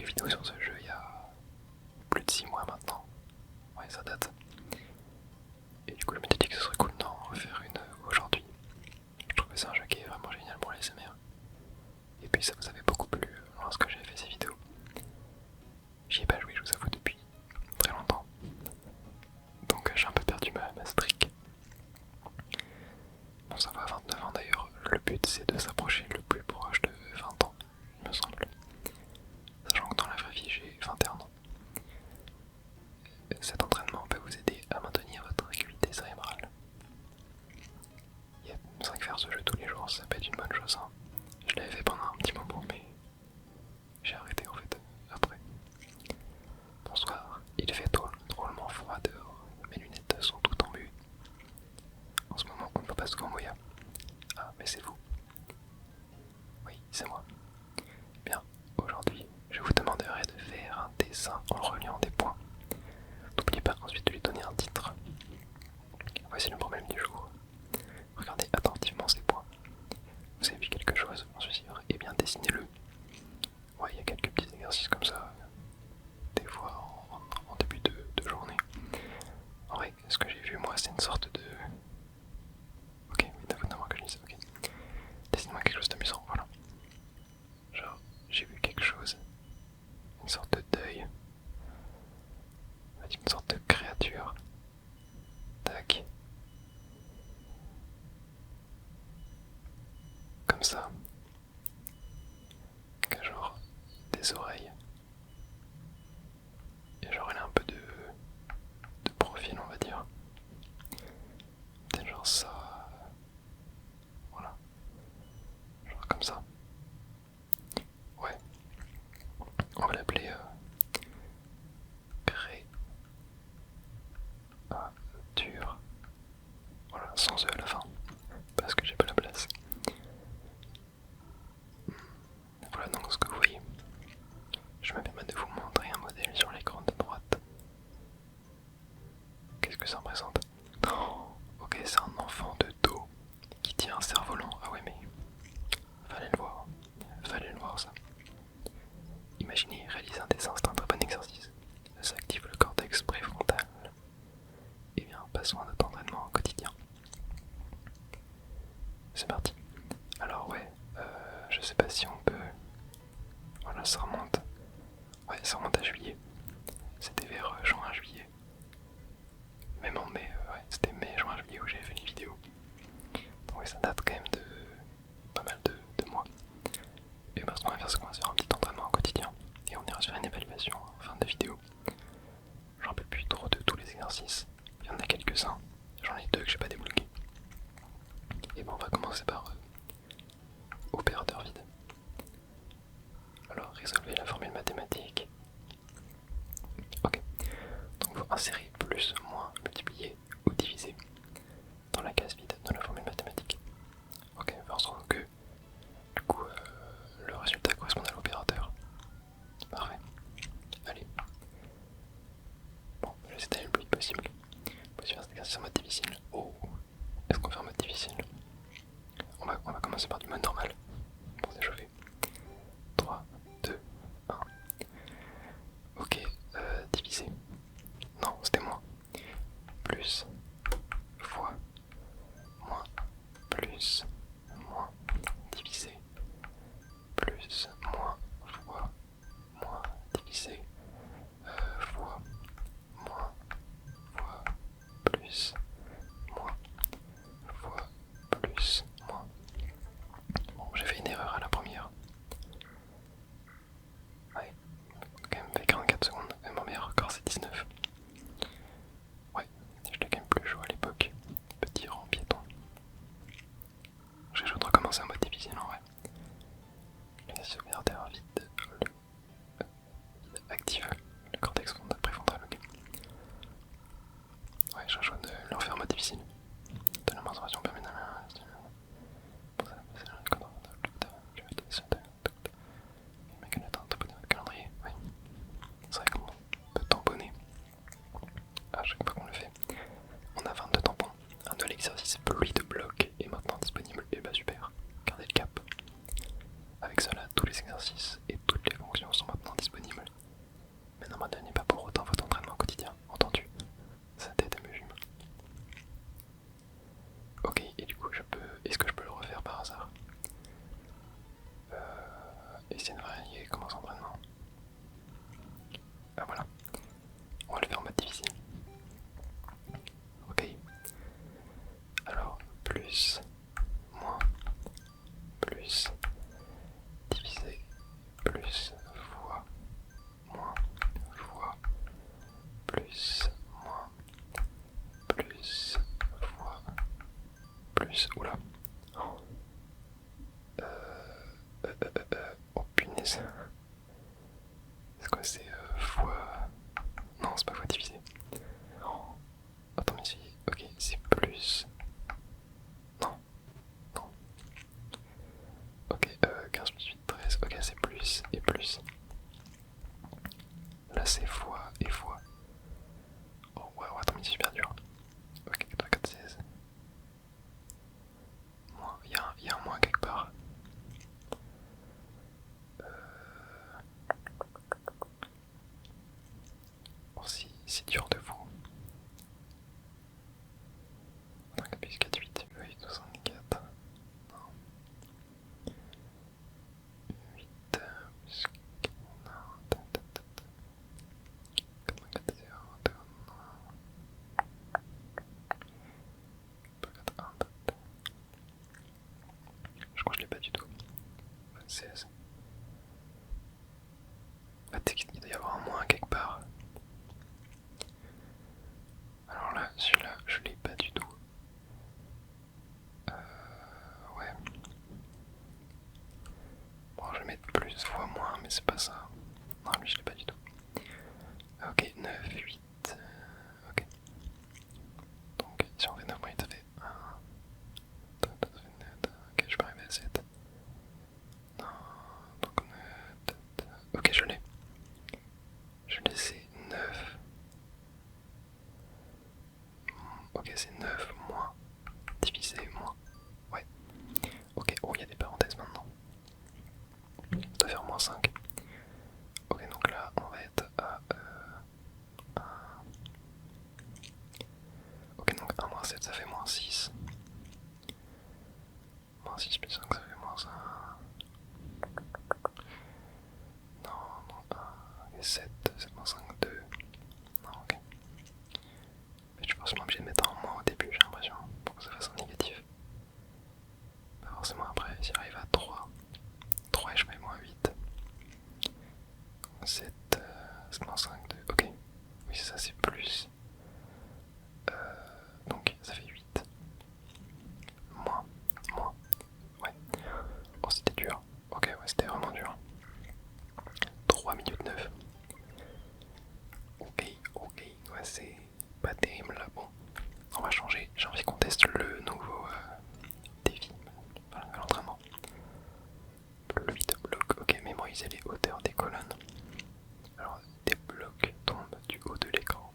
les vidéos sur ce jeu il y a plus de 6 mois maintenant. Ouais, ça date. Et du coup, je m'étais dit que ce serait cool d'en refaire une aujourd'hui. Je trouve que c'est un jeu qui est vraiment génial pour les SMR. Et puis ça vous avait beaucoup plu lorsque j'avais fait ces vidéos. J'y ai pas joué, je vous avoue, depuis très longtemps. Donc j'ai un peu perdu ma streak. Bon, ça va à 29 ans d'ailleurs. Le but c'est de s'approcher le plus proche de 20 ans, il me semble. Sachant que dans la vraie vie j'ai 21 ans. Cet entraînement peut vous aider à maintenir votre acuité cérébrale. C'est vrai que faire ce jeu tous les jours ça peut être une bonne chose. Hein. Je l'avais fait pendant un petit moment mais j'ai arrêté en fait après. Bonsoir, il fait drôlement froid dehors. Mes lunettes sont toutes embuées. En ce moment on ne peut pas souvent mouiller. Ah mais c'est vous. Oui, c'est moi. Bien, aujourd'hui je vous demanderai de faire un dessin en reliant des points. N'oubliez pas ensuite de lui donner un titre. Voici le problème du jour. Regardez attentivement ces points. Vous avez vu quelque chose, j'en suis sûr, et bien dessinez-le. Ouais, il y a quelques petits exercices comme ça, des fois en début de journée. En vrai, ce que j'ai vu moi, c'est une sorte de... Ok, mais t'as d'avoir que je dise, ok. Dessine-moi quelque chose d'amusant, voilà. Genre, j'ai vu quelque chose, une sorte de deuil, une sorte de créature. Tac. Comme ça. Genre des oreilles. Et genre elle a un peu de profil on va dire. Peut-être genre ça. Voilà. Genre comme ça. Ouais. On va l'appeler créature. Voilà, sans E à la fin. Parce que j'ai pas la place. Voilà donc ce que vous voyez. Je me permets de vous montrer un modèle sur l'écran de droite. Qu'est-ce que ça représente? Oh, ok, c'est un enfant de dos qui tient un cerf-volant. Ah ouais mais fallait le voir. Fallait le voir ça. Imaginez réaliser un dessin, c'est un très bon exercice. Ça active le cortex préfrontal. Et bien, passons à notre entraînement au quotidien. C'est parti. Alors ouais, je sais pas si on peut... Voilà, ça remonte. Ouais, ça remonte à juillet. C'était vers juin-juillet. Même en mai, ouais, c'était mai, juin, juillet où j'avais fait les vidéos. Donc ouais, ça date quand même de pas mal de mois. Et parce qu'on va faire, c'est qu'on va se faire un petit entraînement au quotidien. Et on ira sur une évaluation en fin de vidéo. Je me rappelle plus trop de tous les exercices. Il y en a quelques-uns. J'en ai deux que j'ai pas débloqués. Et bon, on va commencer par opérateur vide. Alors, résolvez la formule mathématique. Ok. Donc, vous insérez plus, moins, multiplier ou diviser dans la case vide de la formule mathématique. Ok, faisons que du coup le résultat correspond à l'opérateur. Parfait. Allez. Bon, je vais essayer d'aller le plus vite possible. On peut faire cet exercice en mode difficile. Oh, est-ce qu'on fait en mode difficile? On va commencer par du mode normal pour s'échauffer. 3, 2, 1. C'est quoi, c'est fois... Non, c'est pas fois divisé. Oh. Attends, mais si... Ok, c'est plus... Non. Non. Ok, 15 plus 8, 13. Ok, c'est plus et plus. Là, c'est fois et fois. Oh, ouais, attends, mais c'est super dur. Ok, 4, 4, 16. Moins, il y a un moins quelque part. Bon, si, c'est dur de vous. 4 plus 4, 8, 8, 64. Non. 8 plus 4, non. 4, 4, 0, 2, non. 4, 1, 2. Je crois que je l'ai pas du tout. 16. Ah, il doit y avoir un moins quelque part. Alors là, celui-là, je l'ai pas du tout. Ouais. Bon, je vais mettre plus fois moins, mais c'est pas ça. Non, lui, je l'ai pas du tout. Ok, 9, 8. Ok. Donc, si on fait 9 moins 8, ça fait 1. Ok, je peux arriver à 7. Non, donc 9. Ok, je l'ai. Je l'ai, c'est 9. Ok, c'est 9 moins. Divisé moins. Ouais. Ok, oh, il y a des parenthèses maintenant. On doit faire moins 5. Ok, donc là, on va être à 1. Ok, donc 1 moins 7, ça fait moins 6. Moins 6 plus 5, ça fait moins 1. Non, non, 1. Et 7, 7 moins 5, 2. Non, ok. Mais je suis forcément obligé de mettre un moins au début, j'ai l'impression, pour que ça fasse un négatif. Pas forcément après, si j'arrive à 3. 3 et je fais moins 8. 7, 7 moins 5, 2. Ok. Oui, ça c'est plus. Donc ça fait 8. Moins. Moins. Ouais. Oh, c'était dur. Ok, ouais, c'était vraiment dur. 3 minutes 9. Ok, ok. Ouais, c'est pas terrible là. Bon, on va changer. J'ai envie qu'on teste le nouveau défi. Enfin, l'entraînement. Le vide bloc. Ok, mémoriser les hauteurs des colonnes. Alors, des blocs tombent du haut de l'écran.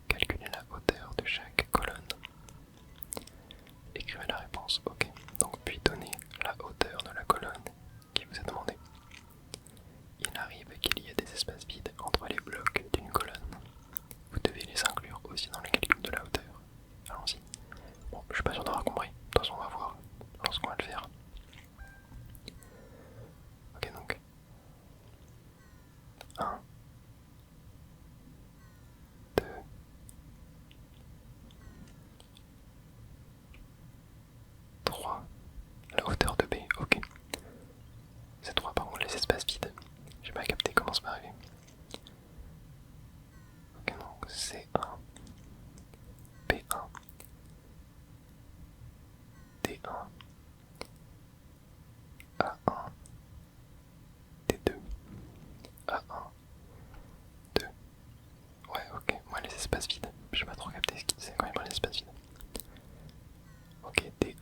Calculez la hauteur de chaque colonne. Écrivez la réponse. Ok. Donc, puis donnez la hauteur de la colonne qui vous est demandée. Il arrive qu'il y ait des espaces vides entre les blocs d'une colonne. Vous devez les inclure aussi dans le calcul de la hauteur. Allons-y. Bon, je suis pas sûr d'avoir compris. De toute façon, on va voir lorsqu'on va le faire. Ok, donc 1, 2, 3. La hauteur de B, ok. C'est 3 par contre, les espaces vides. J'ai pas capté comment ça m'est arrivé. Ok, donc C1, B1, D1, A1, D2, A1, 2. Ouais, ok, moi les espaces vides. J'ai pas trop capté ce qu'il disait quand il parlait d'espaces vides. Ok, D1,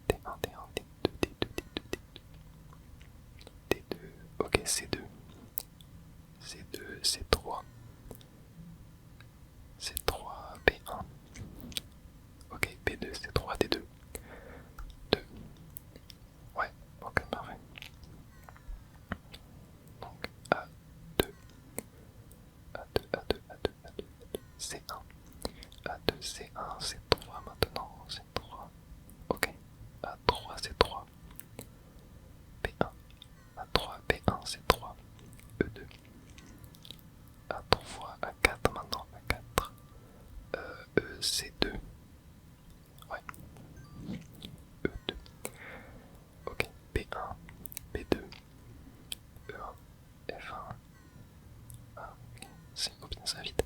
D1, D1, D2, D2, D2, D2, D2, ok, C2, C2, C3, C3, B1, ok, B2, C3, D2, 2, ouais, ok, parfait. Donc A2, A2, A2, A2, A2, C1, A2, C1, C3 maintenant, C3, ok, A3, C3, B1, A3, B1, C3, E2, A3, A4 maintenant, A4, EC2, ouais, E2, ok, B1, B2, E1, F1, ah, ok, c'est, oh putain, ça va vite,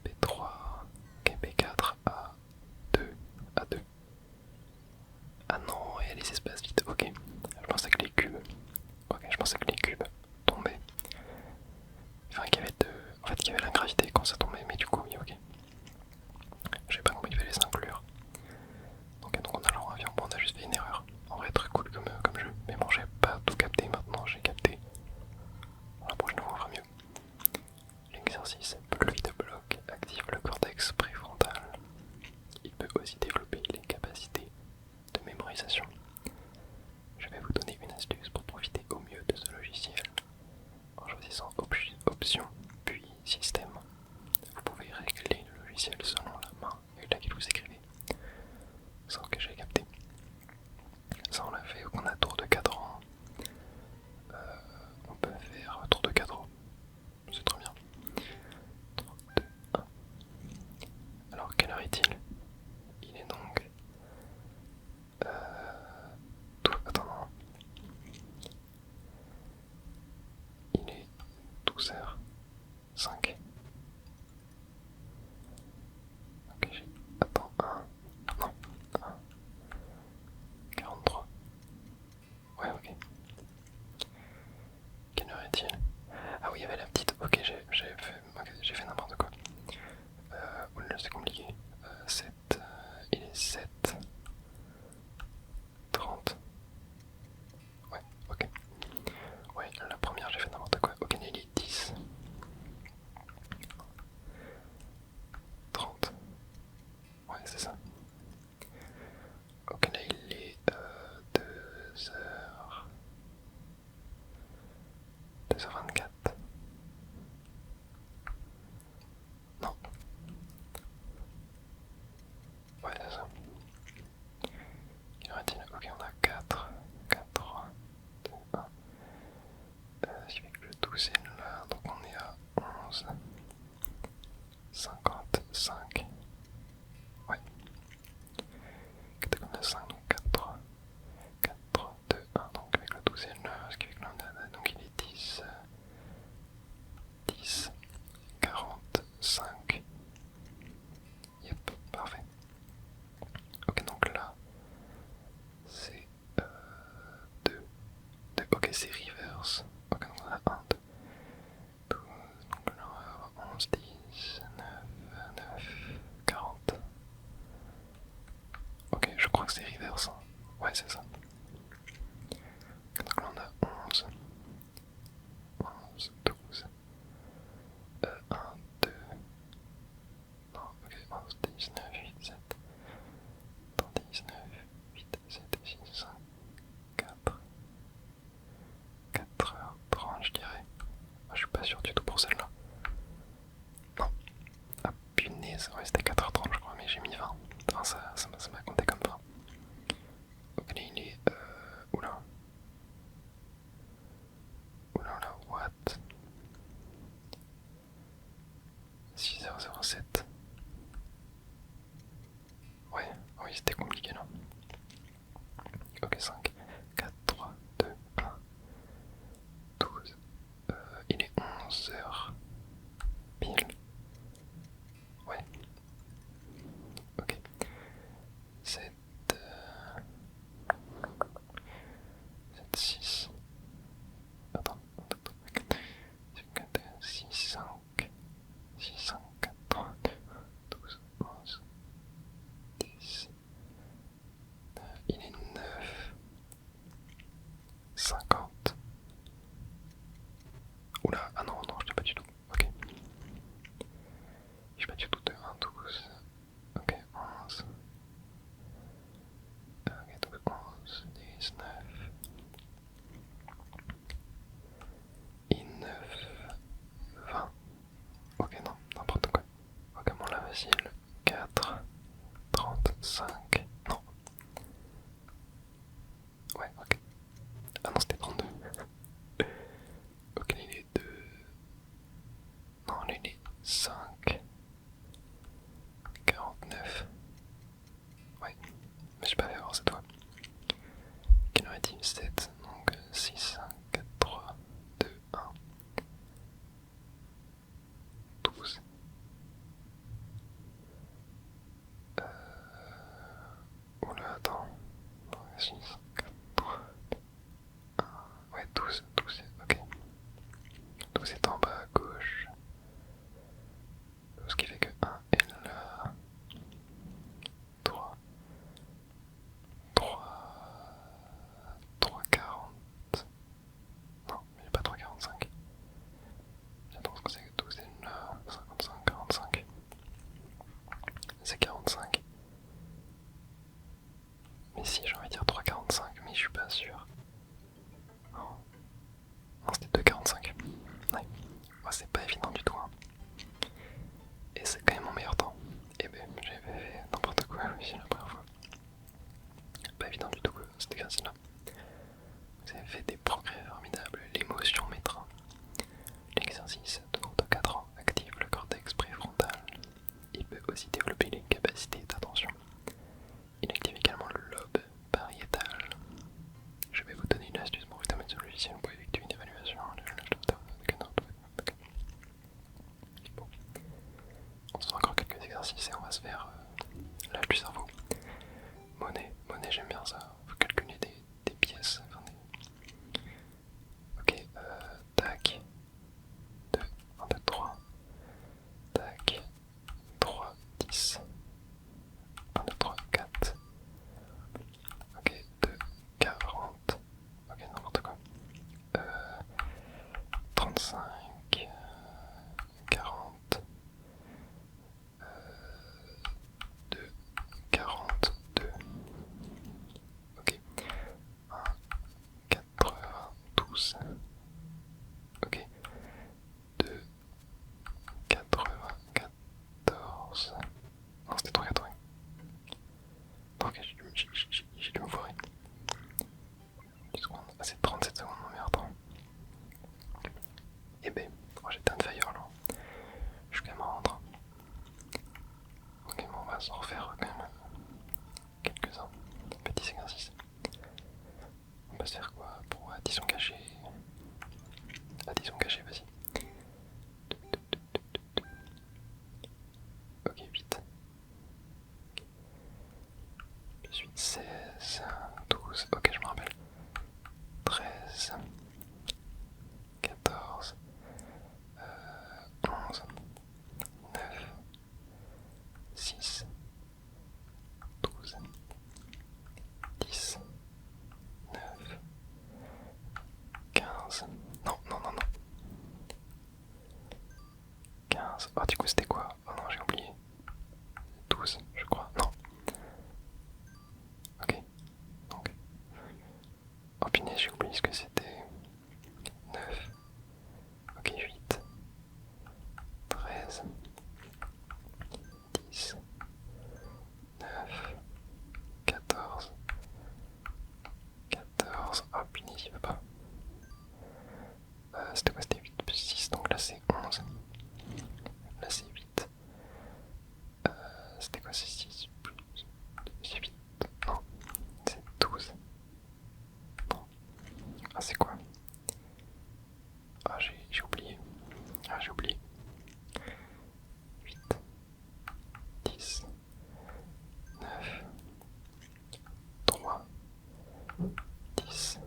B3, ok, B4, A, c'est là, donc on est à 11, 55. Ouais. Catacombe de 5, donc 4, 4, 2, 1, donc avec le 12 là, ce qui fait que là, donc il est 10, 10, 45. Yep, parfait. Ok, donc là, c'est 2, 2, ok, c'est reverse. Ok, donc on a 1, 2, 12, donc là on va avoir 11, 10, 9, 9, 40. Ok, je crois que c'est reverse. Hein. Ouais, c'est ça. Donc là on a 11, 11, 12, 1, 2, non, ok, 11, 10, 9, 8, 7, 10, 9, 8, 7, 6, 5, 4, 4h30 je dirais. Ah, je suis pas sûr du tout pour celle-là. Non, ah punaise, ouais c'était 4h30 je crois, mais j'ai mis 20. Enfin ça m'a compté comme 20. Ok, là il est... oula. Oula, oula, what? 6007. Ouais, oui c'était compliqué là. Ok, 5, 4, 3, 2, 1, 12. Il est 11h mince. Oh, du coup, c'était quoi? Oh non, j'ai oublié. 12, je crois. Non. Ok. Donc. Oh, punaise, j'ai oublié ce que c'était. 9. Ok, 8. 13. 10. 9. 14. 14. Oh, punaise, il veut pas. C'était quoi? C'était 8 plus 6, donc là c'est 11. Là c'est 8. C'était quoi? C'est 6 plus 8. Non, c'est 12. Non. Ah, c'est quoi? Ah, j'ai oublié. Ah, j'ai oublié. 8, 10, 9, 3, 10.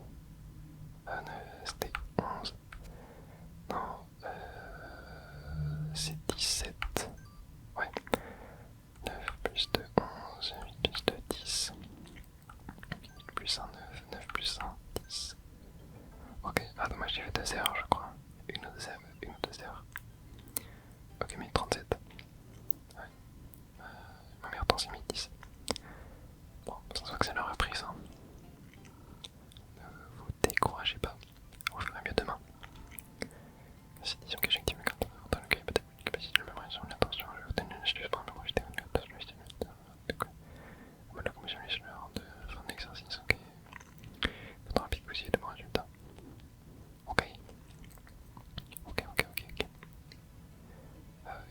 C'était 11. Non, c'est 17. Ouais. 9 plus 2, 11. 8 plus 2, 10. 8 plus 1, 9. 9 plus 1, 10. Ok, ah dommage, j'ai fait 2 erreurs, je crois. Une ou deux erreurs. Ok, mais 37. Ouais. Ma meilleure temps, c'est 1010. Bon, ça se voit que c'est la reprise. Hein. Ne vous découragez pas. Vous ferez mieux demain. Si disons que j'active le compte dans le cas, peut-être une capacité de mémorisation de l'attention. Je vais vous donner une astuce pour mémoriser une attention. De quoi? La commission est l'heure de fin d'exercice. Ok. Votre rapide possible de mon résultat. Ok. Ok.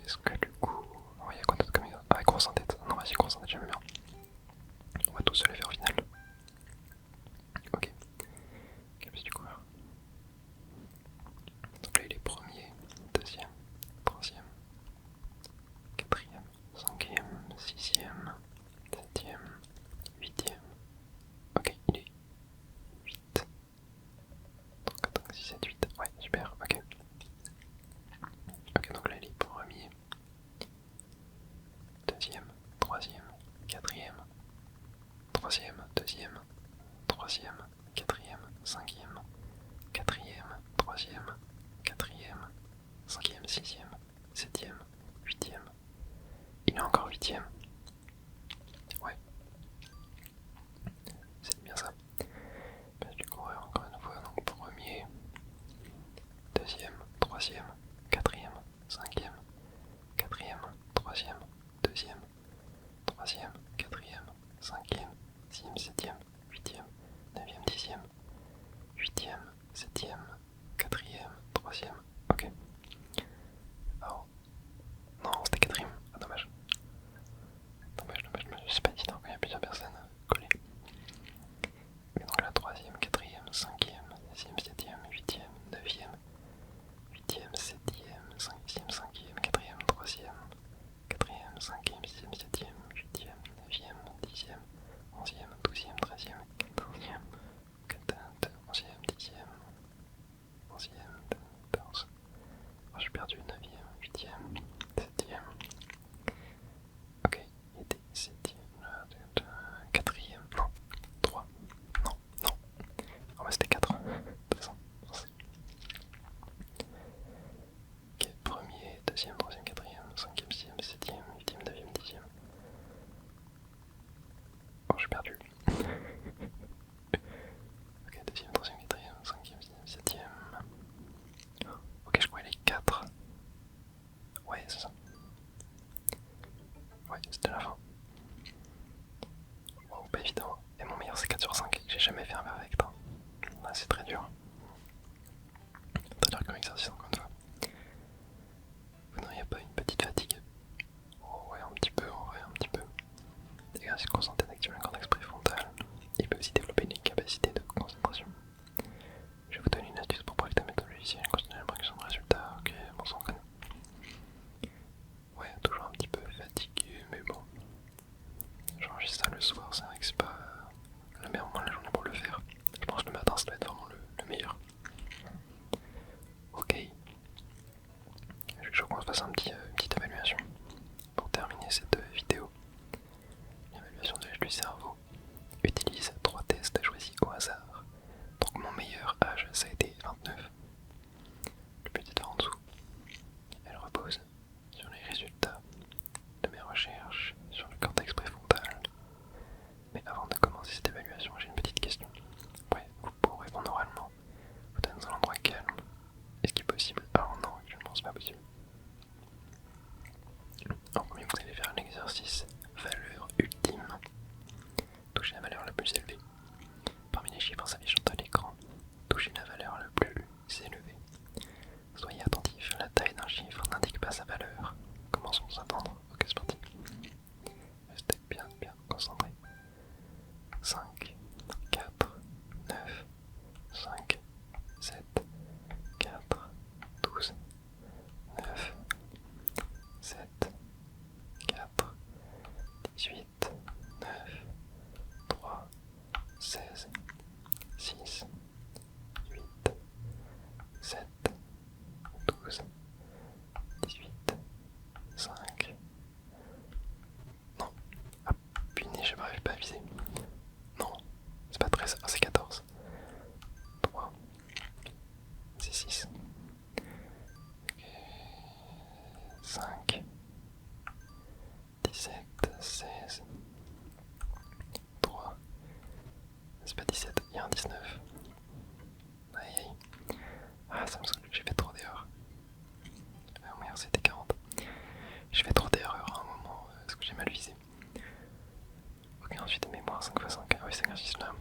Est-ce que du coup. Oh, il y a quoi d'autre comme exemple? Ah, course en tête. Non, vas-y, course en tête, j'aime bien. On va tous se les faire au final. Ok. Capacité du coureur. Donc là, il est premier, deuxième, troisième, quatrième, cinquième, sixième, septième, huitième. Ok, il est 8. Donc 5, 6, 7, 8. Ouais, super, ok. Ok, donc là, il est premier, deuxième, troisième, quatrième, troisième, deuxième, troisième, quatrième, cinquième, quatrième, troisième, quatrième, cinquième, sixième, septième, huitième. Il est encore huitième. Ouais, c'est bien ça. Place du coureur encore une fois, donc premier, deuxième, troisième, quatrième, cinquième, quatrième, troisième, deuxième, troisième, quatrième, cinquième, sixième, septième, huitième, neuvième, dixième, huitième, septième, quatrième, troisième. Ok. Alors, non, c'était quatrième. Ah, dommage. Dommage. Je sais pas dit, donc il y a plusieurs personnes collées. Et donc la troisième, quatrième, cinquième, sixième, septième, huitième, neuvième, huitième, septième, cinquième, quatrième, troisième, quatrième, cinquième, sixième, septième, huitième, neuvième, dixième, onzième, douzième, treizième, quatorzième, onzième, dixième, onzième, 14. Oh, j'ai perdu neuvième, huitième, septième. Ok, il était septième, quatrième, non, 3, non. Oh bah c'était 4. Ok, premier, deuxième, troisième, quatrième, cinquième, sixième, septième, huitième, neuvième, dixième. Oh, j'ai perdu. Ok, deuxième, troisième, quatrième, cinquième, sixième, septième. Ok, je crois qu'il est 4. Ouais, c'est ça. Ouais, c'était la fin. Wow, pas évident. Et mon meilleur c'est 4 sur 5. J'ai jamais fait un perfect. Hein. Là, c'est très dur. Très dur comme exercice, encore une fois. Vous n'auriez pas une petite fatigue? Oh, ouais, un petit peu, en vrai, un petit peu. L'exercice consistait d'activer le cortex préfrontal. Il peut aussi développer une capacité de concentration. Je vais vous donner une astuce pour projecter la méthodologie et continuer la production de résultats. Ok, bon, ça on connaît. Ouais, toujours un petit peu fatigué, mais bon. J'enregistre ça le soir, c'est vrai que c'est pas le meilleur moment de la journée pour le faire. Je pense que le matin ça doit être vraiment le meilleur. Ok. Je crois qu'on se fasse une petite évaluation pour terminer cette vidéo. L'évaluation de l'âge du cerveau utilise 3 tests choisis au hasard. Donc mon meilleur âge ça a été 29. Le petit est en dessous. Elle repose pas possible. En premier, vous allez faire l'exercice valeur ultime. Touchez la valeur la plus élevée. Parmi les chiffres s'affichant à l'écran, touchez la valeur la plus élevée. Soyez attentif, la taille d'un chiffre n'indique pas sa valeur. Commençons sans attendre. Ok, c'est parti. Restez bien concentrés. 5, 4, 9, 5, 7, 4, 12, 9, 7, 4, 18, 9, 3, 16, 6, 8, 7, 12, 18, 5. Non. Ah, punaise, je n'arrive pas à viser. Non, c'est pas 13, c'est 14. 3, c'est 6. Okay. 5, 17, 16, 3, c'est pas 17, il y a un 19. Aïe aïe. Ah, ça me saoule, j'ai fait trop d'erreurs. Ah merde, c'était 40. J'ai fait trop d'erreurs à un moment, parce que j'ai mal visé. Ok, ensuite mémoire 5 x 5. Ah oui, cet exercice là,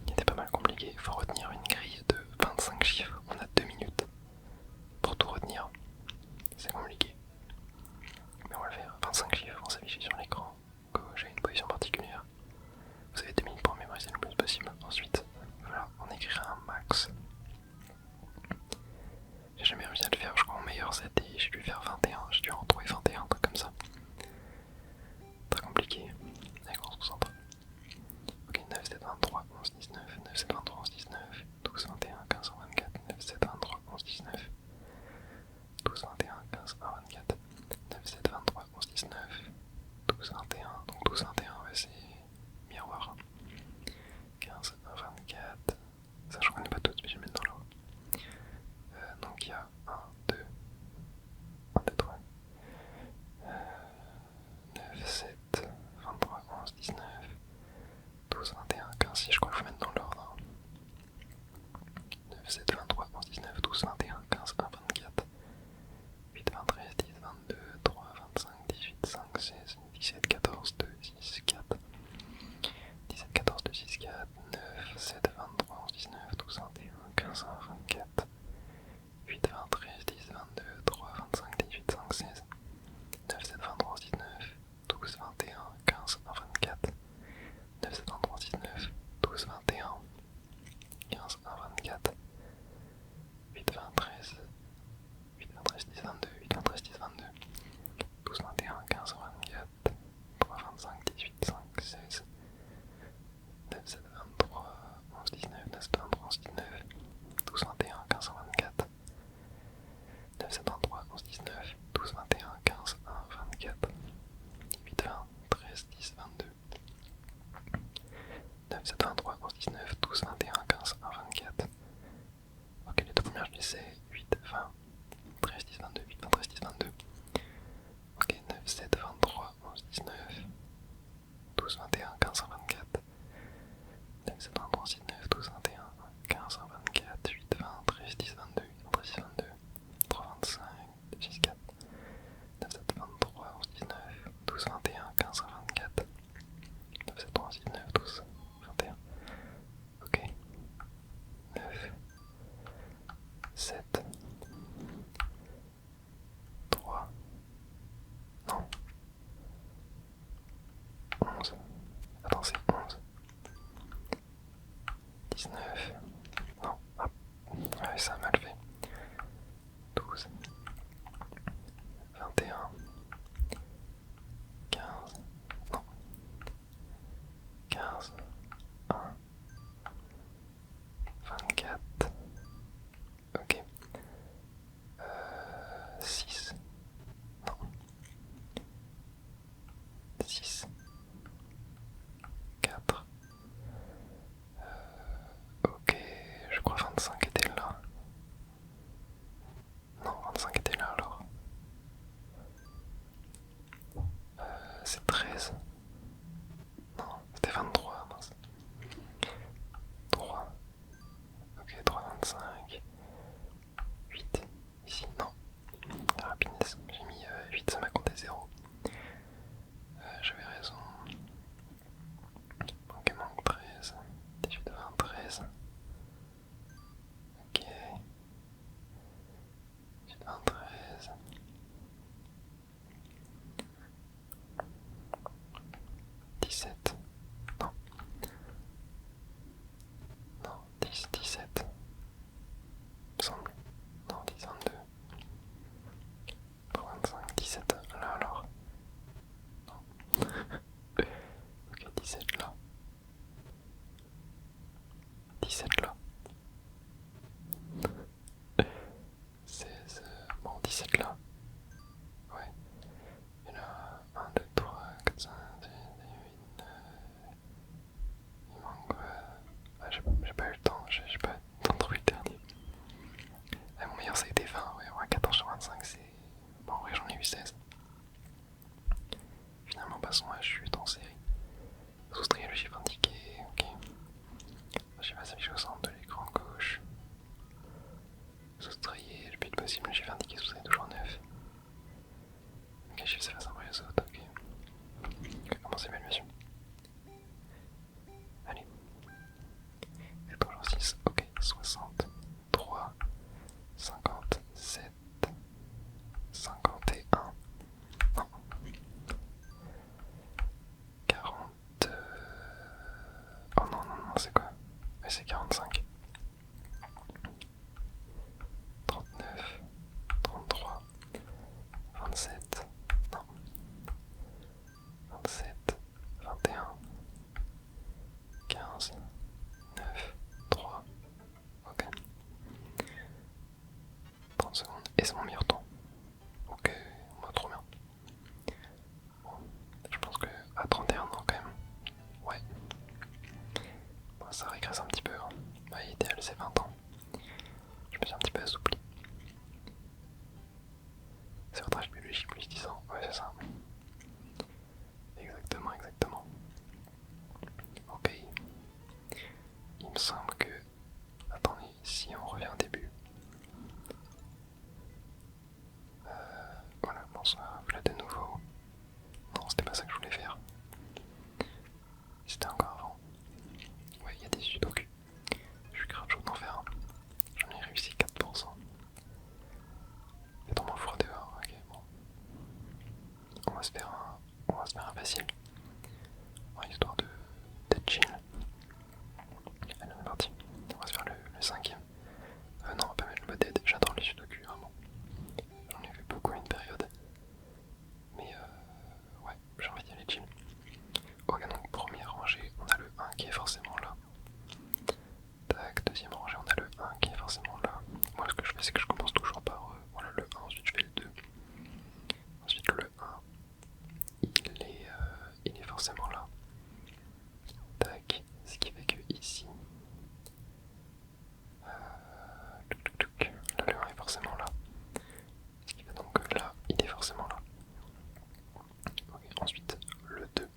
il était pas mal compliqué. Il faut retenir une grille de 25 chiffres. On a 2 minutes pour tout retenir. C'est compliqué. Mais on va le faire. 25 chiffres vont s'afficher sur l'écran. J'ai une position particulière. Vous avez 2 minutes pour mémoriser le plus possible. Ensuite, voilà, on écrira un max. J'ai jamais réussi à le faire, je crois en meilleur c'était, j'ai dû faire 21, j'ai dû en trouver 21, un truc comme ça. Très compliqué. Allez, on se concentre. Ok, 9, 7, 23, 11, 19, 9, 7, 23, 11, 19, 12, 21, 15, 24, 9, 7, 23, 11, 19, 12, 21, 15, 24, 9, 7, 23, 11, 19, 12, 21, donc 12, 21, ouais, c'est miroir. 15, 24, ça je connais pas toutes, mais je vais mettre dans l'ordre. Donc il y a 1, 2, 1, 2, 3, 9, 7, 23, 11, 19, 12, 21, 15, si je crois qu'il faut mettre dans l'ordre. 9, 7, 23, 11, 19, 12, 21, 15, 1, 24, 8, 20, 13, 10, 22, 3, 25, 18, 5, 16, 17, 14, 2, 6, 4, 17, 14, 2, 6, 4, 9, 7, 23, 11, 19, 12, 21, 15, 1, 24, 8, 20, 13, 10, 22, 3, 25, 18, 5, 16, 9, 7, 23, 11, 19, 12, 21, 15, 1, 24, 9, 7, 23, 19, 12, 21, 15, 1, 24, 8, 20, 13, 8, 20, 13, 10, 22, 8, 20, 13, 10, 22, 12, 21, 15, 24, 3, 25, 18, 5, 16, 9, 7, 23, 11, 19, 9, 7, 23, 11, 19, 12, 21, 15, 24, 9, 7, 23, 11, 19, 12, 21, 15, 1, 24, 8, 20, 13, 10, 22, 9, 7, 23, 11, 19, 12, 21, 15, 1, 24. Ok, les deux premières je les sais. 8, 20, 13, 10, 22, 8, 20, 13, 10, 22. Ok, 9, 7, 23, 11, 19, 12, 21, 15, 1, 24. 9, 7, 23, 11, 19, 12, 21, 15, 1, 24, 8, 20, 13, 10, 22, 8, 20, 13, 10, 22, 3, 25, 2, 6, 4. 9, 7, 23, 11, 19, 12, 21, 15, 1, 24. 9, 7, 3, 19, 12, 21. Ok. 9, 7, 3, non, 11, attends c'est 11, 19, non, ah, ouais ça a mal fait, 12, 21, 15, non, 15, 1, 24, ok, 6, non, 6, 4, ok, je crois 25 était là, non 25 était là alors, c'est 13, non c'était 23, mince, 3, ok 3, 25, 8, ici, non, 17 là. Ouais. Et là, 1, 2, 3, 4, 5, 6, 7, 8, 9. Il manque. J'ai pas eu le temps, j'ai pas eu le temps de trouver le dernier. Mon meilleur ça a été 20, ouais, 14 sur 25, c'est. Bon, en vrai, j'en ai eu 16. Finalement, passons à chute en série. Soustrayer le chiffre indiqué, ok. Le chiffre s'affiche au centre de l'écran gauche. Soustrayer le plus vite possible, le chiffre indiqué soustrayer toujours 9. Ok, le chiffre s'efface après les autres, ok. Ok, commence l'évaluation. Allez. Et toujours 6, ok. 63, 57, 51. Non. 40. Oh non, non, non, c'est quoi? Mais c'est 45. 39, 33, 27, non, 27, 21, 15, 9, 3, ok. 30 secondes, et c'est mon meilleur temps. Ok, on va trop bien. Bon, je pense que à 31 ans quand même. Ouais. Bon, ça régresse un petit peu. Hein. Bah, idéal c'est 20 ans. Je me suis un petit peu assoupli. C'est votre âge biologique plus 10 ans. Ouais, c'est ça. Exactement, exactement. Ok. Il me semble que... Attendez, si on revient au début. Voilà, bonsoir, voilà de nouveau. Non, c'était pas ça que je voulais faire. C'était encore avant. Ouais, il y a des sudoku. Je suis grave chaud d'en faire un. J'en ai réussi 4%. Il y a tellement froid dehors, ok, bon. On va se faire un facile. Ouais, histoire d'être chill. Allez, on est parti. On va se faire le cinquième. Non, on va pas mettre le mode aide. J'adore les sudoku, vraiment. J'en ai fait beaucoup à une période. Mais ouais, j'ai envie d'y aller chill. Ok, donc première rangée, on a le 1 qui est forcément là. Tac, deuxième rangée, on a le 1 qui est forcément là. Moi, ce que je fais, c'est que je commence toujours par voilà, le 1, ensuite je fais le 2. Ensuite, le 1, il est forcément là. Tac, ce qui fait que ici, là, le 1 est forcément là. Ce qui fait donc que là, il est forcément là. Ok, ensuite, le 2.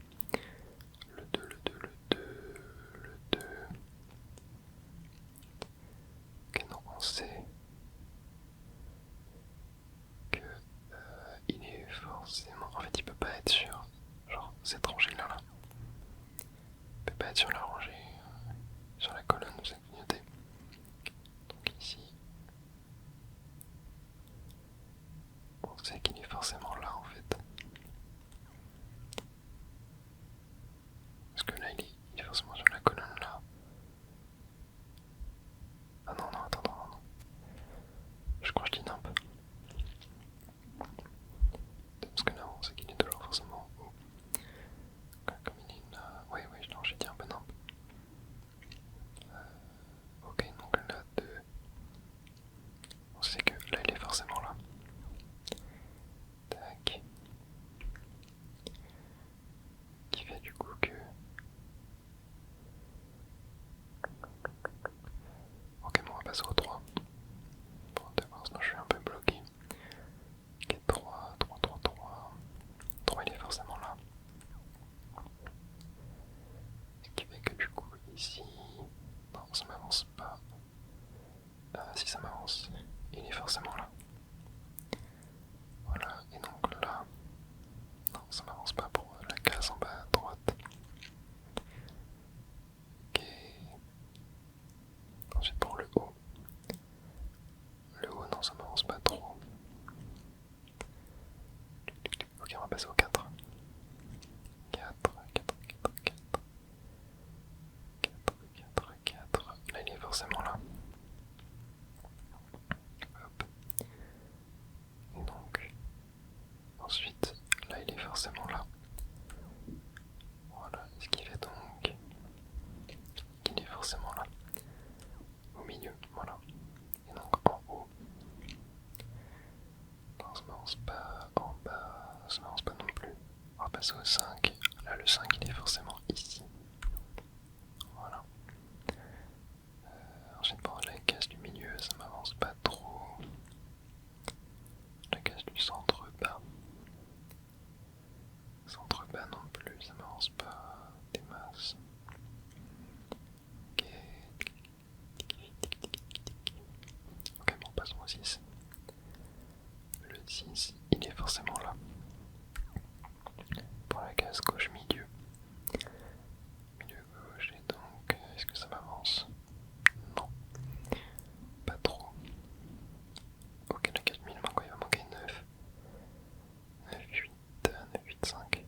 Le 2, le 2, le 2, le 2. Ok, non, on sait que il est forcément... En fait, il peut pas être sur genre cette rangée là. Il peut pas être sur la rangée, sur la colonne de cette clignoté. Donc ici, on sait qu'il est forcément là en fait. Parce que là, il est forcément sur la colonne là. Ah non, non, attends, non, non. Je crois que je dis nimp. Parce que là, on sait qu'il est toujours forcément haut. Comme il est là... Ouais, non, j'ai dit un peu nimp. Ok, donc là, 2. On sait que là, il est forcément là. Tac. Qui fait du coup que... Ok, bon, on va passer au 3. Pour voir, sinon je suis un peu bloqué. Ok, 3, 3, 3, 3. 3, il est forcément là. Ce qui fait que du coup, ici... Non, ça m'avance pas. Si ça m'avance, il est forcément là. Voilà, et donc là... Non, ça m'avance pas pour la case en bas à droite. Ok. Ensuite pour le haut. m'avance pas en bas, ça m'avance pas non plus. On va passer au 5. Là, le 5 il est forcément ici. Voilà. Ensuite, pour la case du milieu, ça m'avance pas trop. La case du centre bas. Centre bas non plus, ça m'avance pas des masses. Ok. Ok, bon, passons au 6. Le 6, il est forcément là. Pour la case gauche milieu. Milieu gauche, et donc, est-ce que ça m'avance? Non. Pas trop. Ok, la case milieu, il va manquer 9. 9, 8, 9, 8, 5.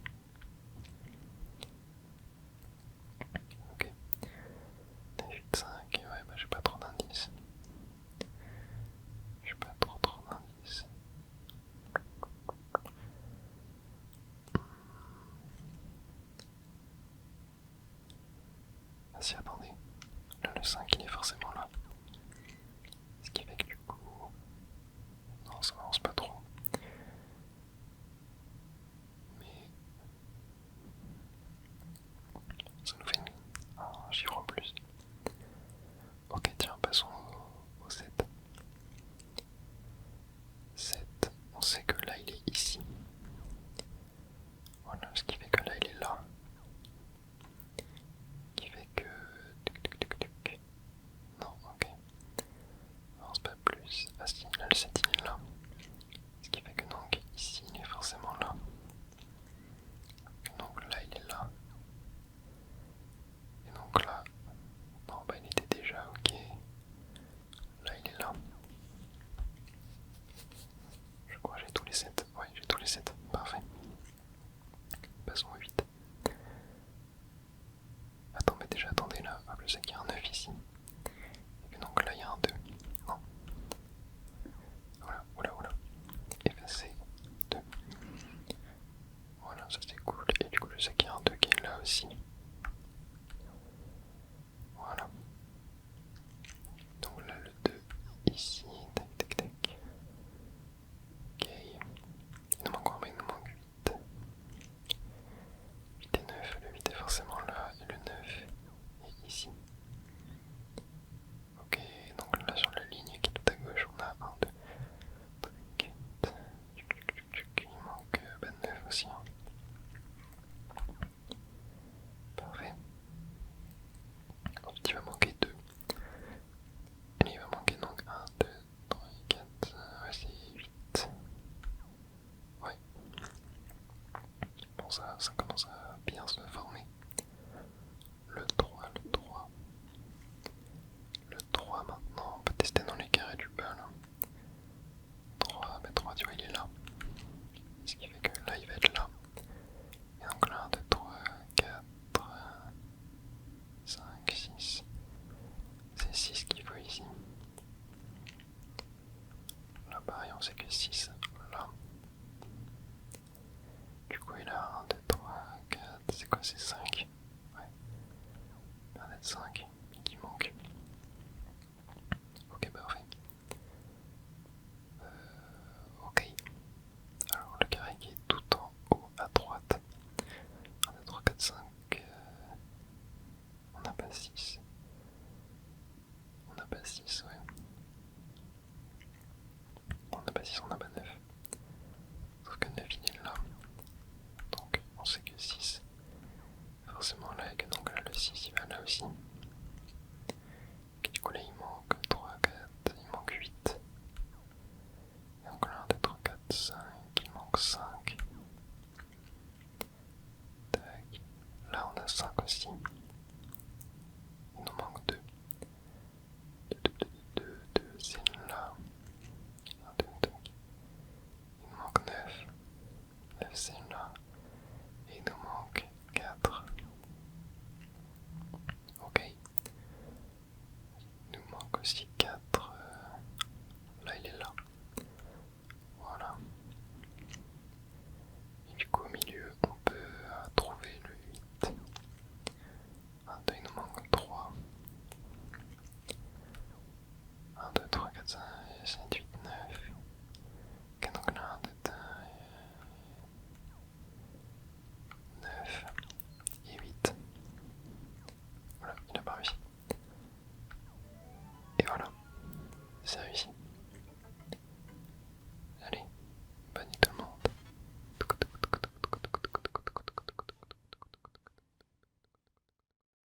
Ok. 9, 8, 5, ouais, bah j'ai pas trop d'indices. J'ai pas trop d'indices. Ah si, attendez. Là, le 5, il est forcément là. Ce qui fait que du coup... Non, ça m'avance pas trop. Mais... ça nous fait un chiffre en plus. Ok, tiens, passons au 7. 7, on sait que là, il est ici. Voilà, ce qui fait que là, il est là. Ce qui fait que... Non, ok. c'est réussi.